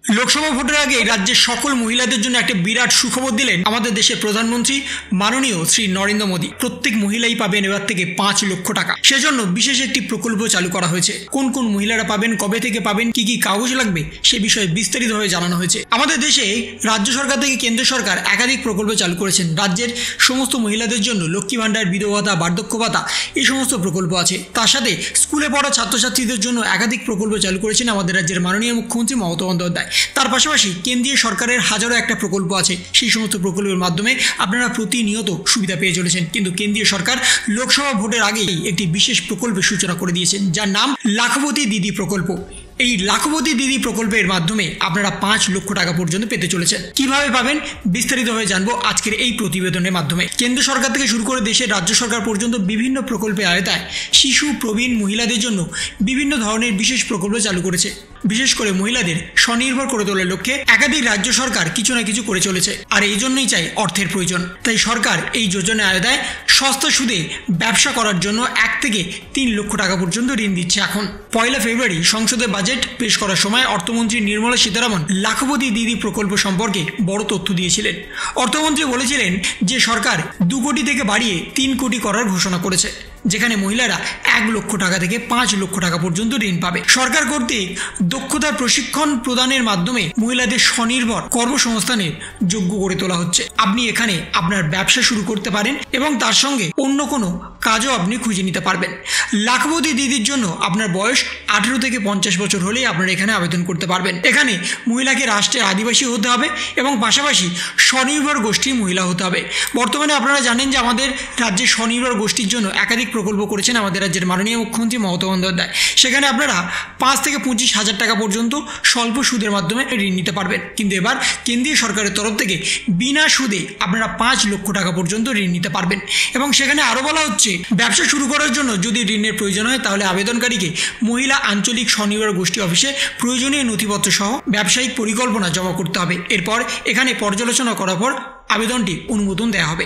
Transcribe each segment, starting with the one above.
লোকসভা ভোটের আগে রাজ্যের সকল মহিলাদের জন্য একটা বিরাট সুখবর দিলেন আমাদের দেশের প্রধানমন্ত্রী মাননীয় শ্রী নরেন্দ্র মোদী। প্রত্যেক মহিলাই পাবেন এবার থেকে 5 লক্ষ টাকা। সেজন্য বিশেষ একটি প্রকল্প চালু করা হয়েছে। কোন কোন মহিলারা পাবেন, কবে থেকে পাবেন, কি কি কাগজ লাগবে সে বিষয়ে বিস্তারিতভাবে জানানো হয়েছে। আমাদের দেশে রাজ্য সরকার থেকে কেন্দ্র সরকার একাধিক প্রকল্প চালু করেছেন। রাজ্যের সমস্ত মহিলাদের জন্য লক্ষ্মী ভাণ্ডার, বিধবা ভাতা, বার্ধক্য ভাতা এই সমস্ত প্রকল্প আছে। তার সাথে স্কুলে পড়া ছাত্রছাত্রীদের জন্য একাধিক প্রকল্প চালু করেছেন আমাদের রাজ্যের মাননীয় মুখ্যমন্ত্রী মমতা বন্দ্যোপাধ্যায়। তার পাশাপাশি কেন্দ্রীয় সরকারের হাজারো একটা প্রকল্প আছে। সেই সমস্ত প্রকল্পের মাধ্যমে আপনারা প্রতিনিয়ত সুবিধা পেয়ে চলেছেন। কিন্তু কেন্দ্রীয় সরকার লোকসভা ভোটের আগেই একটি বিশেষ প্রকল্পের সূচনা করে দিয়েছেন, যার নাম লাখপতি দিদি প্রকল্প। এই লাখপতি দিদি প্রকল্পের মাধ্যমে আপনারা 5 লক্ষ টাকা পর্যন্ত পেতে চলেছেন। কিভাবে পাবেন বিস্তারিতভাবে জানবো আজকের এই প্রতিবেদনের মাধ্যমে। কেন্দ্র সরকার থেকে শুরু করে দেশের রাজ্য সরকার পর্যন্ত বিভিন্ন প্রকল্পের আওতায় শিশু, প্রবীণ মহিলাদের জন্য বিভিন্ন ধরনের বিশেষ প্রকল্প চালু করেছে। বিশেষ করে মহিলাদের স্বনির্ভর করে তোলার লক্ষ্যে একাধিক রাজ্য সরকার কিছু না কিছু করে চলেছে। আর এই জন্যই চাই অর্থের প্রয়োজন। তাই সরকার এই যোজনার আওতায় সস্তা সুদে ব্যবসা করার জন্য 1 থেকে 3 লক্ষ টাকা পর্যন্ত ঋণ দিচ্ছে। এখন 1 ফেব্রুয়ারি সংসদে বাজেট পেশ করার সময় অর্থমন্ত্রী নির্মলা সীতারামন লাখপতি দিদি প্রকল্প সম্পর্কে বড় তথ্য দিয়েছিলেন। অর্থমন্ত্রী বলেছিলেন যে সরকার 2 কোটি থেকে বাড়িয়ে 3 কোটি করার ঘোষণা করেছে, যেখানে মহিলারা 1 লক্ষ টাকা থেকে 5 লক্ষ টাকা পর্যন্ত ঋণ পাবে। সরকার কর্তৃক দক্ষতার প্রশিক্ষণ প্রদানের মাধ্যমে মহিলাদের স্বনির্ভর কর্মসংস্থানের যোগ্য করে তোলা হচ্ছে। আপনি এখানে আপনার ব্যবসা শুরু করতে পারেন এবং তার সঙ্গে অন্য কোনো কাজও আপনি খুঁজে নিতে পারবেন। লাখপতি দিদির জন্য আপনার বয়স 18 থেকে 50 বছর হলেই আপনারা এখানে আবেদন করতে পারবেন। এখানে মহিলাকে রাষ্ট্রের আদিবাসী হতে হবে এবং পাশাপাশি স্বনির্ভর গোষ্ঠীর মহিলা হতে হবে। বর্তমানে আপনারা জানেন যে আমাদের রাজ্যের স্বনির্ভর গোষ্ঠীর জন্য একাধিক প্রকল্প করেছেন আমাদের রাজ্যের মাননীয় মুখ্যমন্ত্রী মমতা বন্দ্যোপাধ্যায়। সেখানে আপনারা 5 থেকে 25 হাজার টাকা পর্যন্ত স্বল্প সুদের মাধ্যমে ঋণ নিতে পারবেন। কিন্তু এবার কেন্দ্রীয় সরকারের তরফ থেকে বিনা সুদে আপনারা 5 লক্ষ টাকা পর্যন্ত ঋণ নিতে পারবেন। এবং সেখানে আরও বলা হচ্ছে, ব্যবসা শুরু করার জন্য যদি ঋণের প্রয়োজন হয় তাহলে আবেদনকারীকে মহিলা আঞ্চলিক স্বনির্ভর গোষ্ঠী অফিসে প্রয়োজনীয় নথিপত্র সহ ব্যবসায়িক পরিকল্পনা জমা করতে হবে। এরপর এখানে পর্যালোচনা করার পর আবেদনটি অনুমোদন দেওয়া হবে।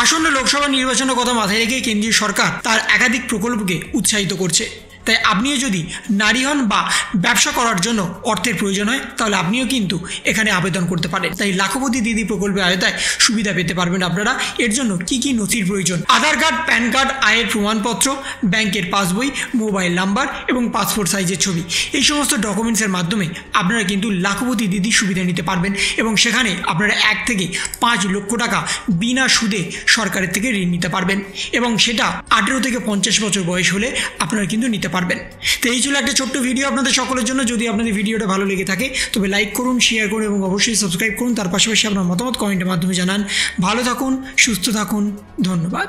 আসন্ন লোকসভা নির্বাচনের কথা মাথায় রেখে কেন্দ্রীয় সরকার তার একাধিক প্রকল্পকে উৎসাহিত করছে। তাই আপনিও যদি নারী হন বা ব্যবসা করার জন্য অর্থের প্রয়োজন হয় তাহলে আপনিও কিন্তু এখানে আবেদন করতে পারেন। তাই লাখপতি দিদি প্রকল্পের আওতায় সুবিধা পেতে পারবেন আপনারা। এর জন্য কি কি নথির প্রয়োজন? আধার কার্ড, প্যান কার্ড, আয়ের প্রমাণপত্র, ব্যাংকের পাসবই, মোবাইল নাম্বার এবং পাসপোর্ট সাইজের ছবি, এই সমস্ত ডকুমেন্টসের মাধ্যমে আপনারা কিন্তু লাখপতি দিদি সুবিধা নিতে পারবেন। এবং সেখানে আপনারা 1 থেকে 5 লক্ষ টাকা বিনা সুদে সরকারের থেকে ঋণ নিতে পারবেন এবং সেটা 18 থেকে 50 বছর বয়স হলে আপনারা কিন্তু নিতে পারবেন। তো এই ছিল একটা ছোট্ট ভিডিও আপনাদের সকলের জন্য। যদি আপনাদের ভিডিওটা ভালো লেগে থাকে তবে লাইক করুন, শেয়ার করুন এবং অবশ্যই সাবস্ক্রাইব করুন। তার পাশাপাশি আপনার মতামত কমেন্টের মাধ্যমে জানান। ভালো থাকুন, সুস্থ থাকুন, ধন্যবাদ।